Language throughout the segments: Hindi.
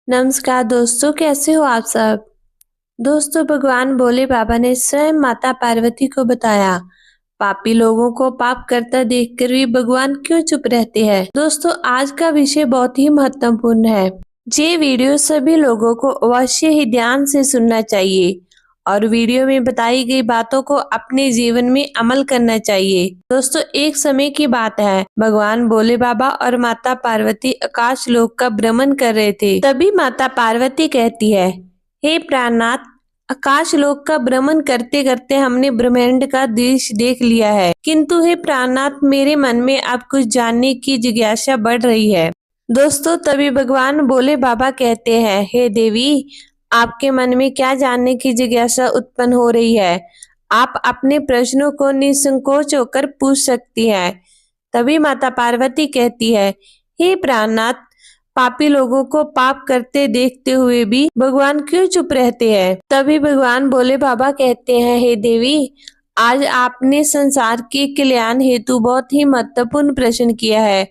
नमस्कार दोस्तों, कैसे हो आप सब। दोस्तों, भगवान भोले बाबा ने स्वयं माता पार्वती को बताया, पापी लोगों को पाप करता देखकर भी भगवान क्यों चुप रहते हैं। दोस्तों, आज का विषय बहुत ही महत्वपूर्ण है। ये वीडियो सभी लोगों को अवश्य ही ध्यान से सुनना चाहिए और वीडियो में बताई गई बातों को अपने जीवन में अमल करना चाहिए। दोस्तों, एक समय की बात है, भगवान भोले बाबा और माता पार्वती आकाश लोक का भ्रमण कर रहे थे। तभी माता पार्वती कहती है, हे प्राणनाथ, आकाश लोक का भ्रमण करते करते हमने ब्रह्मांड का दृश्य देख लिया है, किंतु हे प्राणनाथ, मेरे मन में अब कुछ जानने की जिज्ञासा बढ़ रही है। दोस्तों, तभी भगवान भोले बाबा कहते हैं, हे देवी, आपके मन में क्या जानने की जिज्ञासा उत्पन्न हो रही है, आप अपने प्रश्नों को निसंकोच होकर पूछ सकती हैं। तभी माता पार्वती कहती है, हे प्राणनाथ, पापी लोगों को पाप करते देखते हुए भी भगवान क्यों चुप रहते हैं। तभी भगवान भोले बाबा कहते हैं, हे देवी, आज आपने संसार के कल्याण हेतु बहुत ही महत्वपूर्ण प्रश्न किया है।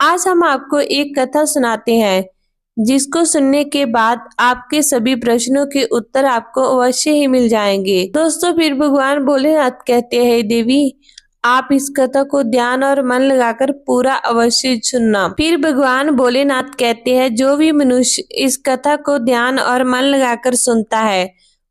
आज हम आपको एक कथा सुनाते हैं, जिसको सुनने के बाद आपके सभी प्रश्नों के उत्तर आपको अवश्य ही मिल जाएंगे। दोस्तों, फिर भगवान भोलेनाथ कहते हैं, देवी, आप इस कथा को ध्यान और मन लगाकर पूरा अवश्य सुनना। फिर भगवान भोलेनाथ कहते हैं, जो भी मनुष्य इस कथा को ध्यान और मन लगाकर सुनता है,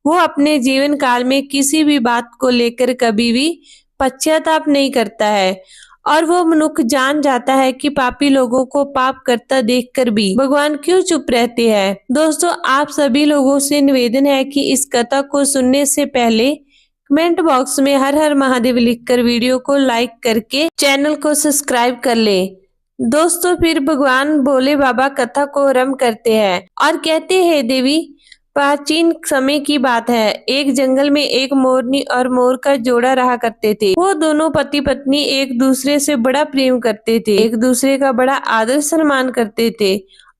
वो अपने जीवन काल में किसी भी बात को लेकर कभी भी पश्चाताप नहीं करता है और वो मनुष्य जान जाता है कि पापी लोगों को पाप करता देखकर भी भगवान क्यों चुप रहते हैं। दोस्तों, आप सभी लोगों से निवेदन है कि इस कथा को सुनने से पहले कमेंट बॉक्स में हर हर महादेव लिखकर वीडियो को लाइक करके चैनल को सब्सक्राइब कर ले। दोस्तों, फिर भगवान भोले बाबा कथा को आरंभ करते हैं और कहते हैं, देवी, प्राचीन समय की बात है, एक जंगल में एक मोरनी और मोर का जोड़ा रहा करते थे। वो दोनों पति पत्नी एक दूसरे से बड़ा प्रेम करते थे, एक दूसरे का बड़ा आदर सम्मान करते थे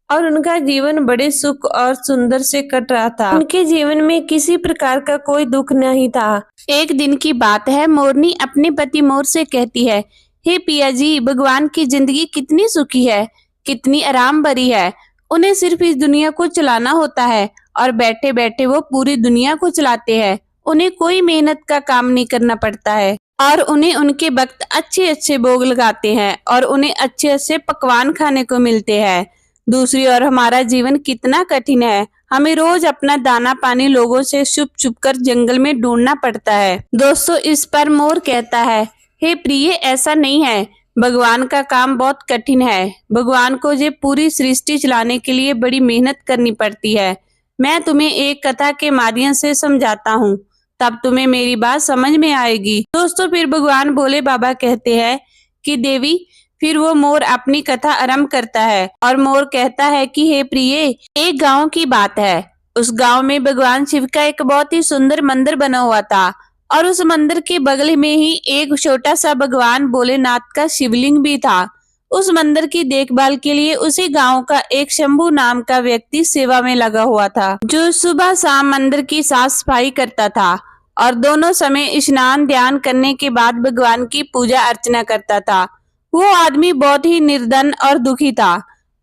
और उनका जीवन बड़े सुख और सुंदर से कट रहा था। उनके जीवन में किसी प्रकार का कोई दुख नहीं था। एक दिन की बात है, मोरनी अपने पति मोर से कहती है, हे पिया जी, भगवान की जिंदगी कितनी सुखी है, कितनी आराम भरी है। उन्हें सिर्फ इस दुनिया को चलाना होता है और बैठे बैठे वो पूरी दुनिया को चलाते हैं। उन्हें कोई मेहनत का काम नहीं करना पड़ता है और उन्हें उनके वक्त अच्छे अच्छे भोग लगाते हैं और उन्हें अच्छे अच्छे पकवान खाने को मिलते हैं। दूसरी ओर हमारा जीवन कितना कठिन है, हमें रोज अपना दाना पानी लोगों से छुप छुप कर जंगल में ढूंढना पड़ता है। दोस्तों, इस पर मोर कहता है, हे प्रिय, ऐसा नहीं है, भगवान का काम बहुत कठिन है। भगवान को ये पूरी सृष्टि चलाने के लिए बड़ी मेहनत करनी पड़ती है। मैं तुम्हें एक कथा के माध्यम से समझाता हूँ, तब तुम्हें मेरी बात समझ में आएगी। दोस्तों, फिर भगवान भोले बाबा कहते हैं कि देवी, फिर वो मोर अपनी कथा आरंभ करता है और मोर कहता है कि हे प्रिय, एक गांव की बात है। उस गांव में भगवान शिव का एक बहुत ही सुंदर मंदिर बना हुआ था और उस मंदिर के बगल में ही एक छोटा सा भगवान भोलेनाथ का शिवलिंग भी था। उस मंदिर की देखभाल के लिए उसी गांव का एक शंभू नाम का व्यक्ति सेवा में लगा हुआ था, जो सुबह शाम मंदिर की साफ सफाई करता था और दोनों समय स्नान ध्यान करने के बाद भगवान की पूजा अर्चना करता था। वो आदमी बहुत ही निर्धन और दुखी था।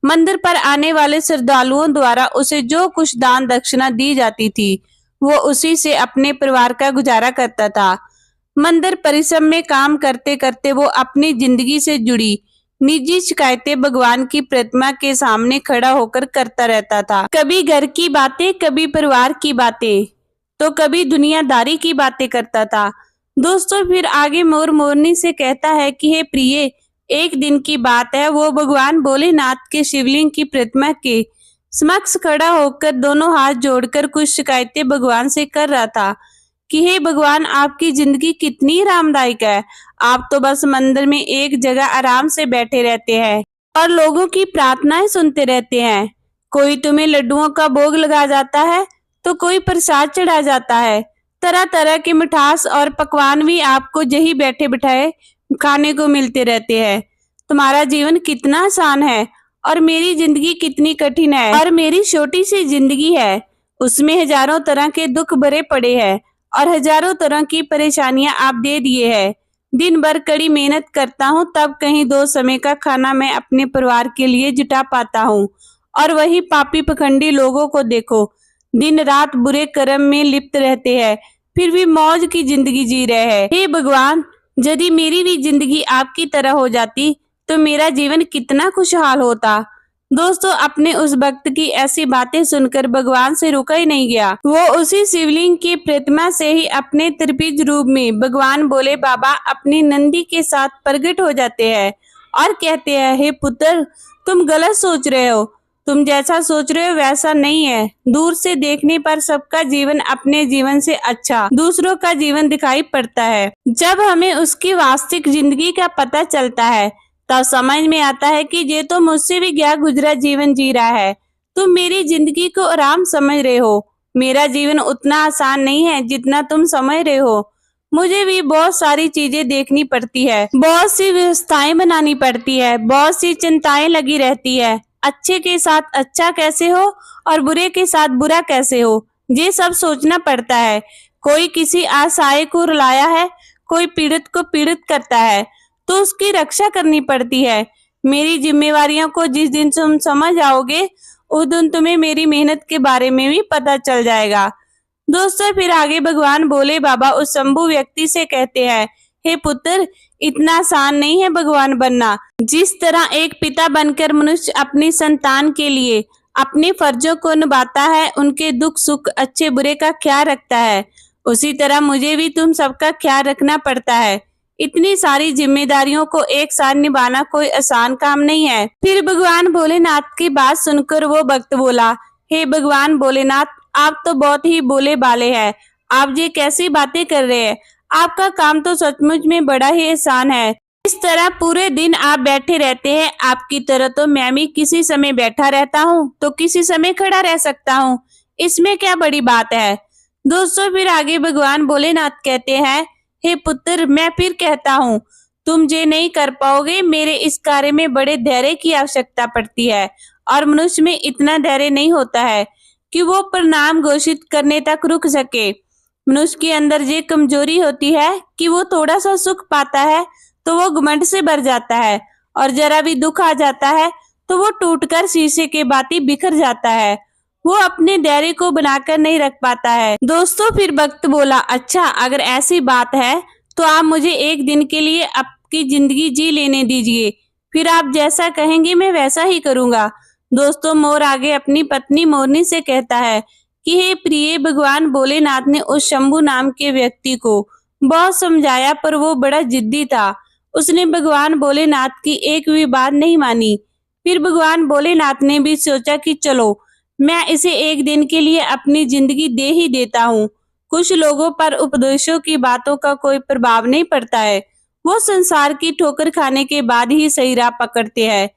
मंदिर पर आने वाले श्रद्धालुओं द्वारा उसे जो कुछ दान दक्षिणा दी जाती थी, वो उसी से अपने परिवार का गुजारा करता था। मंदिर परिसर में काम करते करते वो अपनी जिंदगी से जुड़ी निजी शिकायतें भगवान की प्रतिमा के सामने खड़ा होकर करता रहता था। कभी घर की बातें, कभी परिवार की बातें, तो कभी दुनियादारी की बातें करता था। दोस्तों, फिर आगे मोर मोरनी से कहता है कि हे प्रिय, एक दिन की बात है, वो भगवान भोलेनाथ के शिवलिंग की प्रतिमा के समक्ष खड़ा होकर दोनों हाथ जोड़कर कुछ शिकायतें भगवान से कर रहा था कि हे भगवान, आपकी जिंदगी कितनी आरामदायक है। आप तो बस मंदिर में एक जगह आराम से बैठे रहते हैं और लोगों की प्रार्थनाएं सुनते रहते हैं। कोई तुम्हें लड्डुओं का भोग लगा जाता है तो कोई प्रसाद चढ़ा जाता है। तरह तरह के मिठास और पकवान भी आपको यही बैठे बिठाए खाने को मिलते रहते हैं। तुम्हारा जीवन कितना आसान है और मेरी जिंदगी कितनी कठिन है। और मेरी छोटी सी जिंदगी है, उसमें हजारों तरह के दुख भरे पड़े हैं और हजारों तरह की परेशानियां आप दे दिए हैं। दिन भर कड़ी मेहनत करता हूँ, तब कहीं दो समय का खाना मैं अपने परिवार के लिए जुटा पाता हूँ और वही पापी पखंडी लोगों को देखो, दिन रात बुरे कर्म में लिप्त रहते हैं, फिर भी मौज की जिंदगी जी रहे हैं। हे भगवान, यदि मेरी भी जिंदगी आपकी तरह हो जाती तो मेरा जीवन कितना खुशहाल होता। दोस्तों, अपने उस भक्त की ऐसी बातें सुनकर भगवान से रुका ही नहीं गया। वो उसी शिवलिंग की प्रतिमा से ही अपने त्रिभुज रूप में भगवान भोले बाबा अपनी नंदी के साथ प्रकट हो जाते हैं और कहते हैं, हे पुत्र, तुम गलत सोच रहे हो। तुम जैसा सोच रहे हो वैसा नहीं है। दूर से देखने पर सबका जीवन अपने जीवन से अच्छा दूसरों का जीवन दिखाई पड़ता है। जब हमें उसकी वास्तविक जिंदगी का पता चलता है तब समझ में आता है कि ये तो मुझसे भी गया गुजरा जीवन जी रहा है। तुम मेरी जिंदगी को आराम समझ रहे हो। मेरा जीवन उतना आसान नहीं है जितना तुम समझ रहे हो। मुझे भी बहुत सारी चीजें देखनी पड़ती है, बहुत सी व्यवस्थाएं बनानी पड़ती है, बहुत सी चिंताएं लगी रहती है। अच्छे के साथ अच्छा कैसे हो और बुरे के साथ बुरा कैसे हो, ये सब सोचना पड़ता है। कोई किसी असहाय को रुलाया है, कोई पीड़ित को पीड़ित करता है तो उसकी रक्षा करनी पड़ती है। मेरी जिम्मेवारियों को जिस दिन तुम समझ आओगे उस दिन तुम्हें मेरी मेहनत के बारे में भी पता चल जाएगा। दोस्तों, फिर आगे भगवान भोले बाबा उस शंभु व्यक्ति से कहते हैं, हे पुत्र, इतना आसान नहीं है भगवान बनना। जिस तरह एक पिता बनकर मनुष्य अपनी संतान के लिए अपने फर्जों को निभाता है, उनके दुख सुख अच्छे बुरे का ख्याल रखता है, उसी तरह मुझे भी तुम सबका ख्याल रखना पड़ता है। इतनी सारी जिम्मेदारियों को एक साथ निभाना कोई आसान काम नहीं है। फिर भगवान भोलेनाथ की बात सुनकर वो भक्त बोला, हे भगवान भोलेनाथ, आप तो बहुत ही भोले भाले हैं। आप ये कैसी बातें कर रहे हैं? आपका काम तो सचमुच में बड़ा ही आसान है। इस तरह पूरे दिन आप बैठे रहते हैं। आपकी तरह तो मैं भी किसी समय बैठा रहता हूँ तो किसी समय खड़ा रह सकता हूँ। इसमें क्या बड़ी बात है। दोस्तों, फिर आगे भगवान भोलेनाथ कहते हैं, हे पुत्र, मैं फिर कहता हूँ, तुम ये नहीं कर पाओगे। मेरे इस कार्य में बड़े धैर्य की आवश्यकता पड़ती है और मनुष्य में इतना धैर्य नहीं होता है कि वो परिणाम घोषित करने तक रुक सके। मनुष्य के अंदर ये कमजोरी होती है कि वो थोड़ा सा सुख पाता है तो वो घमंड से भर जाता है और जरा भी दुख आ जाता है तो वो टूटकर शीशे के भांति बिखर जाता है। वो अपने धैर्य को बनाकर नहीं रख पाता है। दोस्तों, फिर भक्त बोला, अच्छा, अगर ऐसी बात है तो आप मुझे एक दिन के लिए आपकी जिंदगी जी लेने दीजिए, फिर आप जैसा कहेंगे मैं वैसा ही करूंगा। दोस्तों, मोर आगे अपनी पत्नी मोरनी से कहता है कि हे प्रिय, भगवान भोलेनाथ ने उस शंभु नाम के व्यक्ति को बहुत समझाया पर वो बड़ा जिद्दी था। उसने भगवान भोलेनाथ की एक भी बात नहीं मानी। फिर भगवान भोलेनाथ ने भी सोचा कि चलो, मैं इसे एक दिन के लिए अपनी जिंदगी दे ही देता हूँ। कुछ लोगों पर उपदेशों की बातों का कोई प्रभाव नहीं पड़ता है। वो संसार की ठोकर खाने के बाद ही सही राह पकड़ते हैं।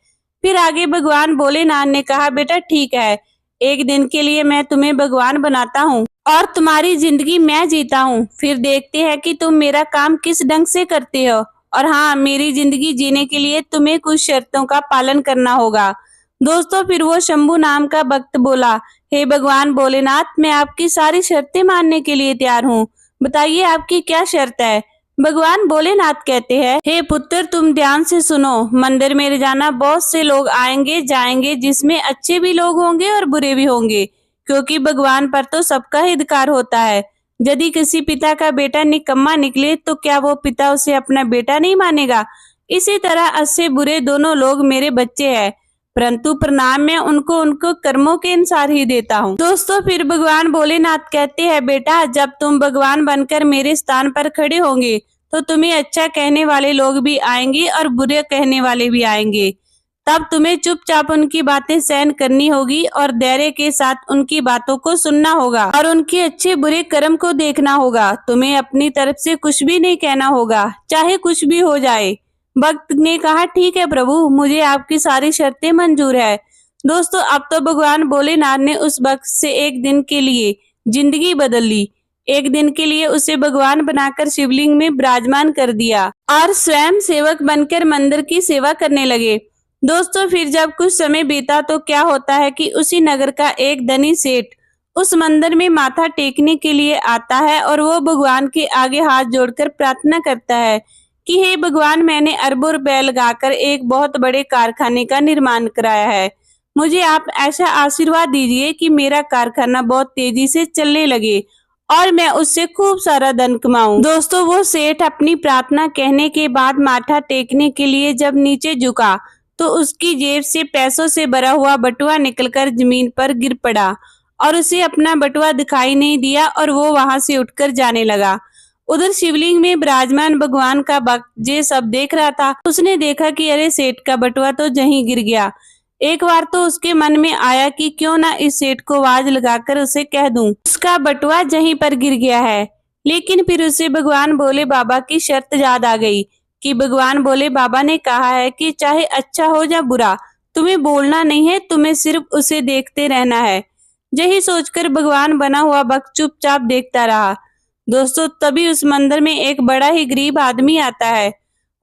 फिर आगे भगवान भोलेनाथ ने कहा, बेटा ठीक है, एक दिन के लिए मैं तुम्हें भगवान बनाता हूँ और तुम्हारी जिंदगी मैं जीता हूँ। फिर देखते हैं कि तुम मेरा काम किस ढंग से करते हो। और हाँ, मेरी जिंदगी जीने के लिए तुम्हें कुछ शर्तों का पालन करना होगा। दोस्तों, फिर वो शंभु नाम का भक्त बोला, हे भगवान भोलेनाथ, मैं आपकी सारी शर्तें मानने के लिए तैयार हूँ। बताइए आपकी क्या शर्त है। भगवान भोलेनाथ कहते हैं, हे पुत्र, तुम ध्यान से सुनो। मंदिर में रोजाना बहुत से लोग आएंगे जाएंगे, जिसमें अच्छे भी लोग होंगे और बुरे भी होंगे, क्योंकि भगवान पर तो सबका ही अधिकार होता है। यदि किसी पिता का बेटा निकम्मा निकले तो क्या वो पिता उसे अपना बेटा नहीं मानेगा। इसी तरह अच्छे बुरे दोनों लोग मेरे बच्चे हैं, परंतु प्रणाम मैं उनको कर्मों के अनुसार ही देता हूँ। दोस्तों, फिर भगवान भोलेनाथ कहते हैं, बेटा, जब तुम भगवान बनकर मेरे स्थान पर खड़े होंगे तो तुम्हें अच्छा कहने वाले लोग भी आएंगे और बुरे कहने वाले भी आएंगे। तब तुम्हें चुपचाप उनकी बातें सहन करनी होगी और धैर्य के साथ उनकी बातों को सुनना होगा और उनके अच्छे बुरे कर्म को देखना होगा। तुम्हें अपनी तरफ से कुछ भी नहीं कहना होगा, चाहे कुछ भी हो जाए। भक्त ने कहा, ठीक है प्रभु, मुझे आपकी सारी शर्तें मंजूर है। दोस्तों, अब तो भगवान भोलेनाथ ने उस भक्त से एक दिन के लिए जिंदगी बदल ली। एक दिन के लिए उसे भगवान बनाकर शिवलिंग में विराजमान कर दिया और स्वयं सेवक बनकर मंदिर की सेवा करने लगे। दोस्तों, फिर जब कुछ समय बीता तो क्या होता है कि उसी नगर का एक धनी सेठ उस मंदिर में माथा टेकने के लिए आता है और वो भगवान के आगे हाथ जोड़कर प्रार्थना करता है कि हे भगवान, मैंने अरबों रुपए लगाकर एक बहुत बड़े कारखाने का निर्माण कराया है। मुझे आप ऐसा आशीर्वाद दीजिए कि मेरा कारखाना बहुत तेजी से चलने लगे और मैं उससे खूब सारा धन कमाऊं। दोस्तों, वो सेठ अपनी प्रार्थना कहने के बाद माथा टेकने के लिए जब नीचे झुका तो उसकी जेब से पैसों से भरा हुआ बटुआ निकलकर जमीन पर गिर पड़ा और उसे अपना बटुआ दिखाई नहीं दिया और वो वहां से उठकर जाने लगा। उधर शिवलिंग में विराजमान भगवान का भक्त ये सब देख रहा था। उसने देखा कि अरे सेठ का बटुआ तो जहीं गिर गया। एक बार तो उसके मन में आया कि क्यों ना इस सेठ को आवाज लगाकर उसे कह दूं उसका बटुआ जहीं पर गिर गया है। लेकिन फिर उसे भगवान भोले बाबा की शर्त याद आ गई कि भगवान भोले बाबा ने कहा है कि चाहे अच्छा हो या बुरा तुम्हें बोलना नहीं है, तुम्हें सिर्फ उसे देखते रहना है। यही सोचकर भगवान बना हुआ भक्त चुपचाप देखता रहा। दोस्तों, तभी उस मंदिर में एक बड़ा ही गरीब आदमी आता है।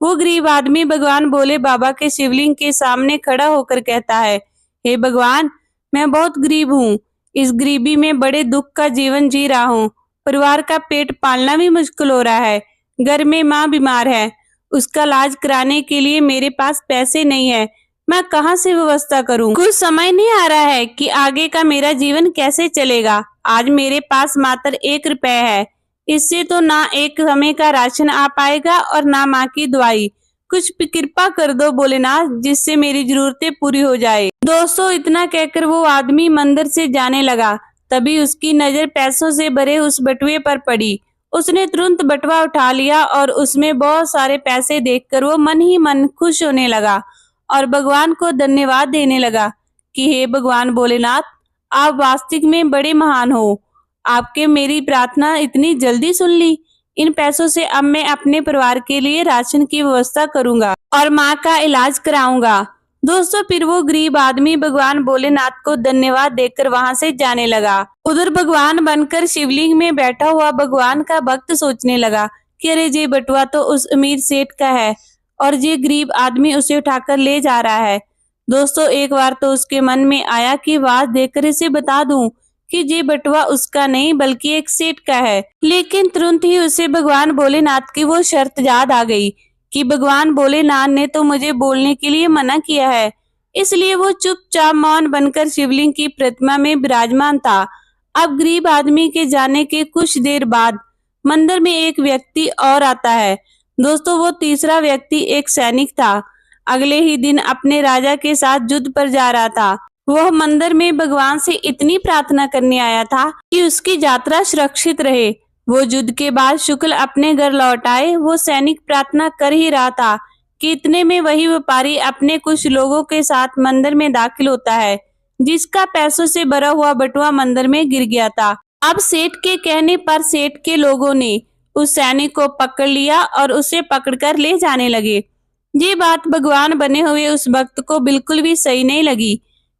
वो गरीब आदमी भगवान भोले बाबा के शिवलिंग के सामने खड़ा होकर कहता है, हे भगवान, मैं बहुत गरीब हूँ। इस गरीबी में बड़े दुख का जीवन जी रहा हूँ। परिवार का पेट पालना भी मुश्किल हो रहा है। घर में माँ बीमार है, उसका इलाज कराने के लिए मेरे पास पैसे नहीं है। मैं कहाँ से व्यवस्था करूँ? कुछ समझ नहीं आ रहा है कि आगे का मेरा जीवन कैसे चलेगा। आज मेरे पास मात्र 1 रुपए है। इससे तो ना एक समय का राशन आ पाएगा और ना माँ की दवाई। कुछ कृपा कर दो भोलेनाथ, जिससे मेरी जरूरतें पूरी हो जाए। दोस्तों, इतना कहकर वो आदमी मंदिर से जाने लगा। तभी उसकी नजर पैसों से भरे उस बटुए पर पड़ी। उसने तुरंत बटुआ उठा लिया और उसमें बहुत सारे पैसे देखकर वो मन ही मन खुश होने लगा और भगवान को धन्यवाद देने लगा कि हे भगवान भोलेनाथ, आप वास्तविक में बड़े महान हो। आपके मेरी प्रार्थना इतनी जल्दी सुन ली। इन पैसों से अब मैं अपने परिवार के लिए राशन की व्यवस्था करूंगा और माँ का इलाज कराऊंगा। दोस्तों, फिर वो गरीब आदमी भगवान भोलेनाथ को धन्यवाद देकर वहां से जाने लगा। उधर भगवान बनकर शिवलिंग में बैठा हुआ भगवान का भक्त सोचने लगा कि अरे ये बटुआ तो उस अमीर सेठ का है और ये गरीब आदमी उसे उठाकर ले जा रहा है। दोस्तों, एक बार तो उसके मन में आया कि आवाज देकर इसे बता दूं कि ये बटुआ उसका नहीं बल्कि एक सेठ का है। लेकिन तुरंत ही उसे भगवान भोलेनाथ की वो शर्त याद आ गई कि भगवान भोलेनाथ ने तो मुझे बोलने के लिए मना किया है। इसलिए वो चुपचाप मौन बनकर शिवलिंग की प्रतिमा में विराजमान था। अब गरीब आदमी के जाने के कुछ देर बाद मंदिर में एक व्यक्ति और आता है। दोस्तों, वो तीसरा व्यक्ति एक सैनिक था। अगले ही दिन अपने राजा के साथ युद्ध पर जा रहा था। वह मंदिर में भगवान से इतनी प्रार्थना करने आया था कि उसकी यात्रा सुरक्षित रहे। वो युद्ध के बाद शुक्ल अपने घर लौट आए। वो सैनिक प्रार्थना कर ही रहा था कि इतने में वही व्यापारी अपने कुछ लोगों के साथ मंदिर में दाखिल होता है, जिसका पैसों से भरा हुआ बटुआ मंदिर में गिर गया था। अब सेठ के कहने पर सेठ के लोगों ने उस सैनिक को पकड़ लिया और उसे पकड़कर ले जाने लगे। ये बात भगवान बने हुए उस भक्त को बिल्कुल भी सही नहीं लगी,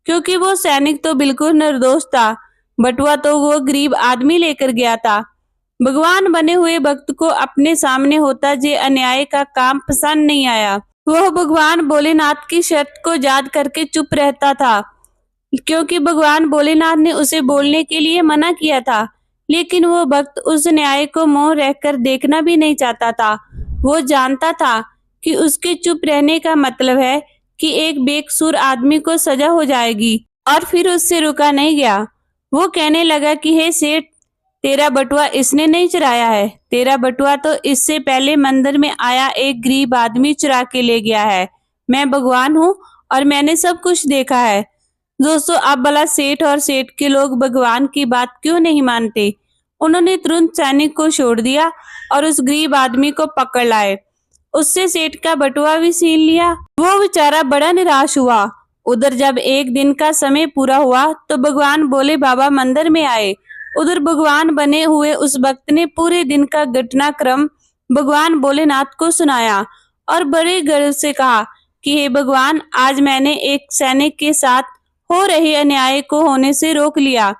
क्योंकि वो सैनिक तो बिल्कुल निर्दोष था। बटुआ तो वो गरीब आदमी लेकर गया था। भगवान बने हुए भक्त को अपने सामने होता जे अन्याय का काम पसंद नहीं आया। वह भगवान भोलेनाथ की शर्त को याद करके चुप रहता था, क्योंकि भगवान भोलेनाथ ने उसे बोलने के लिए मना किया था। लेकिन वो भक्त उस न्याय को मौन रहकर देखना भी नहीं चाहता था। वो जानता था कि उसके चुप रहने का मतलब है कि एक बेकसूर आदमी को सजा हो जाएगी। और फिर उससे रुका नहीं गया। वो कहने लगा कि हे सेठ, तेरा बटुआ इसने नहीं चुराया है। तेरा बटुआ तो इससे पहले मंदिर में आया एक गरीब आदमी चुरा के ले गया है। मैं भगवान हूँ और मैंने सब कुछ देखा है। दोस्तों, अब भला सेठ और सेठ के लोग भगवान की बात क्यों नहीं मानते? उन्होंने तुरंत सैनिक को छोड़ दिया और उस गरीब आदमी को पकड़ लाए। उससे सेठ का बटुआ भी छीन लिया। वो बेचारा बड़ा निराश हुआ। उधर जब एक दिन का समय पूरा हुआ तो भगवान भोले बाबा मंदिर में आए। उधर भगवान बने हुए उस भक्त ने पूरे दिन का घटनाक्रम भगवान भोलेनाथ को सुनाया और बड़े गर्व से कहा कि हे भगवान, आज मैंने एक सैनिक के साथ हो रहे अन्याय को होने से रोक लिया।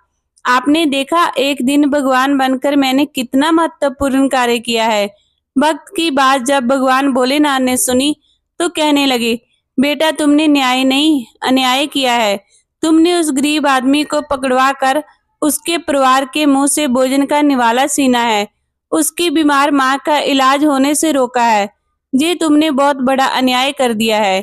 आपने देखा, एक दिन भगवान बनकर मैंने कितना महत्वपूर्ण कार्य किया है। भक्त की बात जब भगवान भोलेनाथ ने सुनी तो कहने लगे, बेटा, तुमने न्याय नहीं अन्याय किया है। तुमने उस गरीब आदमी को पकड़वा कर उसके परिवार के मुंह से भोजन का निवाला छीना है। उसकी बीमार माँ का इलाज होने से रोका है। ये तुमने बहुत बड़ा अन्याय कर दिया है।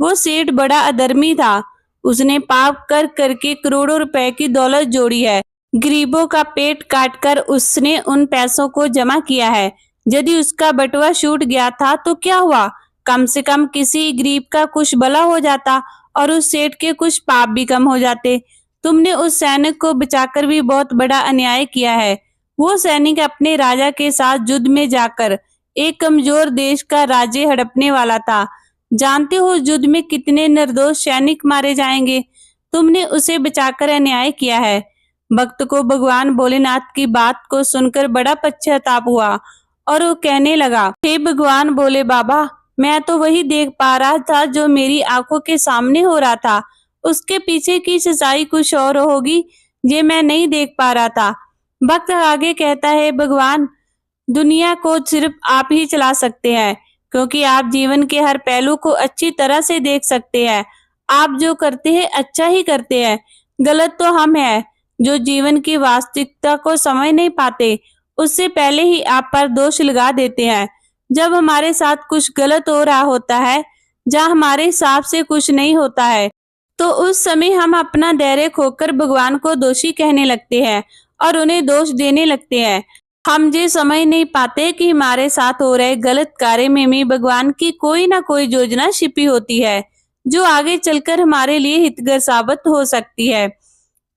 वो सेठ बड़ा अधर्मी था। उसने पाप कर करके करोड़ों रुपए की दौलत जोड़ी है। गरीबों का पेट काटकर उसने उन पैसों को जमा किया है। यदि उसका बटुआ छूट गया था तो क्या हुआ, कम से कम किसी गरीब का कुछ भला हो जाता और उस सेठ के कुछ पाप भी कम हो जाते। तुमने उस सैनिक को बचाकर भी बहुत बड़ा अन्याय किया है। वो सैनिक अपने राजा के साथ युद्ध में जाकर एक कमजोर देश का राज्य हड़पने वाला था। जानते हो युद्ध में कितने निर्दोष सैनिक मारे जाएंगे। तुमने उसे बचाकर अन्याय किया है। भक्त को भगवान भोलेनाथ की बात को सुनकर बड़ा पश्चाताप हुआ और वो कहने लगा, हे भगवान भोले बाबा, मैं तो वही देख पा रहा था जो मेरी आंखों के सामने हो रहा था। उसके पीछे की सच्चाई कुछ और होगी, ये मैं नहीं देख पा रहा था। भक्त आगे कहता है, भगवान, दुनिया को सिर्फ आप ही चला सकते हैं, क्योंकि आप जीवन के हर पहलू को अच्छी तरह से देख सकते हैं। आप जो करते हैं अच्छा ही करते हैं। गलत तो हम हैं जो जीवन की वास्तविकता को समझ नहीं पाते, उससे पहले ही आप पर दोष लगा देते हैं। जब हमारे साथ कुछ गलत हो रहा होता है, जहाँ हमारे हिसाब से कुछ नहीं होता है, तो उस समय हम अपना धैर्य खोकर भगवान को दोषी कहने लगते हैं और उन्हें दोष देने लगते हैं। हम ये समझ नहीं पाते कि हमारे साथ हो रहे गलत कार्य में भी भगवान की कोई ना कोई योजना छिपी होती है, जो आगे चलकर हमारे लिए हितकर साबित हो सकती है।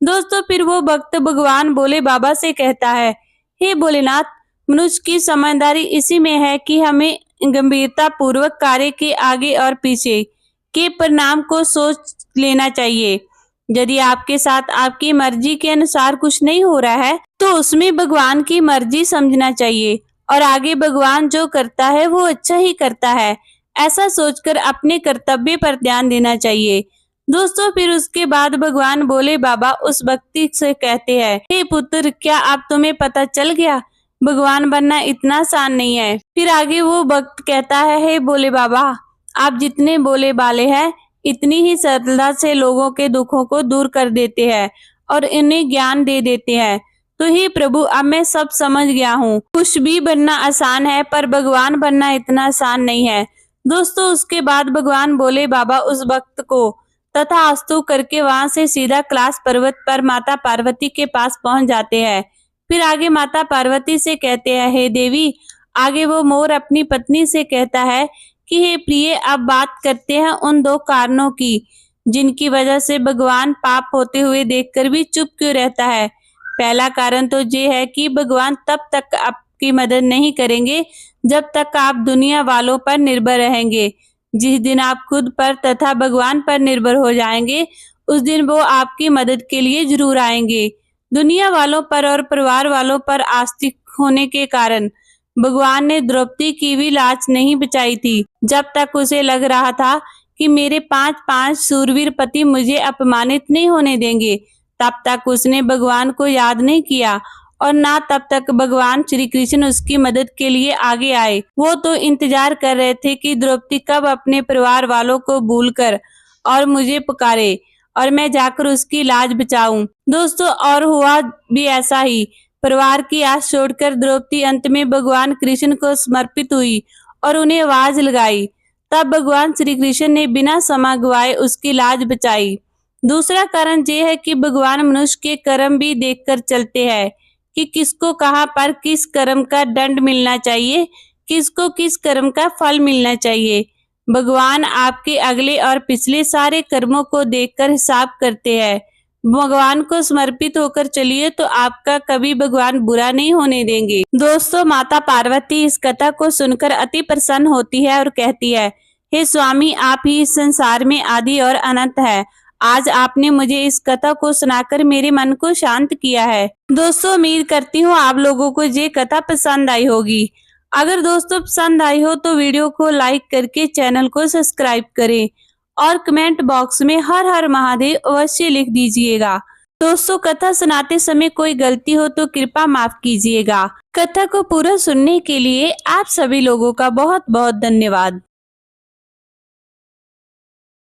दोस्तों, फिर वो भक्त भगवान भोले बाबा से कहता है, हे भोलेनाथ, मनुष्य की समझदारी इसी में है कि हमें गंभीरता पूर्वक कार्य के आगे और पीछे के परिणाम को सोच लेना चाहिए। यदि आपके साथ आपकी मर्जी के अनुसार कुछ नहीं हो रहा है, तो उसमें भगवान की मर्जी समझना चाहिए और आगे भगवान जो करता है वो अच्छा ही करता है, ऐसा सोचकर अपने कर्तव्य पर ध्यान देना चाहिए। दोस्तों, फिर उसके बाद भगवान भोले बाबा उस व्यक्ति से कहते हैं, हे पुत्र, क्या अब तुम्हें पता चल गया, भगवान बनना इतना आसान नहीं है। फिर आगे वो भक्त कहता है, हे भोले बाबा, आप जितने भोले भाले हैं, इतनी ही सरलता से लोगों के दुखों को दूर कर देते हैं और इन्हें ज्ञान दे देते हैं। तो हे प्रभु, अब मैं सब समझ गया हूँ। कुछ भी बनना आसान है, पर भगवान बनना इतना आसान नहीं है। दोस्तों, उसके बाद भगवान भोले बाबा उस भक्त को तथास्तु करके वहां से सीधा कैलाश पर्वत पर माता पार्वती के पास पहुंच जाते हैं। फिर आगे माता पार्वती से कहते हैं, हे देवी। आगे वो मोर अपनी पत्नी से कहता है कि हे प्रिय, अब बात करते हैं उन दो कारणों की जिनकी वजह से भगवान पाप होते हुए देखकर भी चुप क्यों रहता है। पहला कारण तो ये है कि भगवान तब तक आपकी मदद नहीं करेंगे जब तक आप दुनिया वालों पर निर्भर रहेंगे। जिस दिन आप खुद पर तथा भगवान पर निर्भर हो जाएंगे, उस दिन वो आपकी मदद के लिए जरूर आएंगे। दुनिया वालों पर और परिवार वालों पर आस्तिक होने के कारण भगवान ने द्रौपदी की भी लाज नहीं बचाई थी। जब तक उसे लग रहा था कि मेरे 5 शूरवीर पति मुझे अपमानित नहीं होने देंगे, तब तक उसने भगवान को याद नहीं किया और ना तब तक भगवान श्री कृष्ण उसकी मदद के लिए आगे आए। वो तो इंतजार कर रहे थे कि द्रौपदी कब अपने परिवार वालों को भूलकर और मुझे पुकारे और मैं जाकर उसकी लाज बचाऊं। दोस्तों, और हुआ भी ऐसा ही। परिवार की आस छोड़कर द्रौपदी अंत में भगवान कृष्ण को समर्पित हुई और उन्हें आवाज लगाई। तब भगवान श्री कृष्ण ने बिना समय गवाए उसकी लाज बचाई। दूसरा कारण यह है कि भगवान मनुष्य के कर्म भी देखकर चलते हैं कि किसको कहाँ पर किस कर्म का दंड मिलना चाहिए, किसको किस कर्म का फल मिलना चाहिए। भगवान आपके अगले और पिछले सारे कर्मों को देखकर हिसाब करते हैं। भगवान को समर्पित होकर चलिए तो आपका कभी भगवान बुरा नहीं होने देंगे। दोस्तों, माता पार्वती इस कथा को सुनकर अति प्रसन्न होती है और कहती है, हे स्वामी, आप ही इस संसार में आदि और अनंत है। आज आपने मुझे इस कथा को सुनाकर मेरे मन को शांत किया है। दोस्तों, उम्मीद करती हूँ आप लोगों को ये कथा पसंद आई होगी। अगर दोस्तों पसंद आई हो तो वीडियो को लाइक करके चैनल को सब्सक्राइब करें और कमेंट बॉक्स में हर हर महादेव अवश्य लिख दीजिएगा। दोस्तों, कथा सुनाते समय कोई गलती हो तो कृपया माफ कीजिएगा। कथा को पूरा सुनने के लिए आप सभी लोगों का बहुत बहुत धन्यवाद।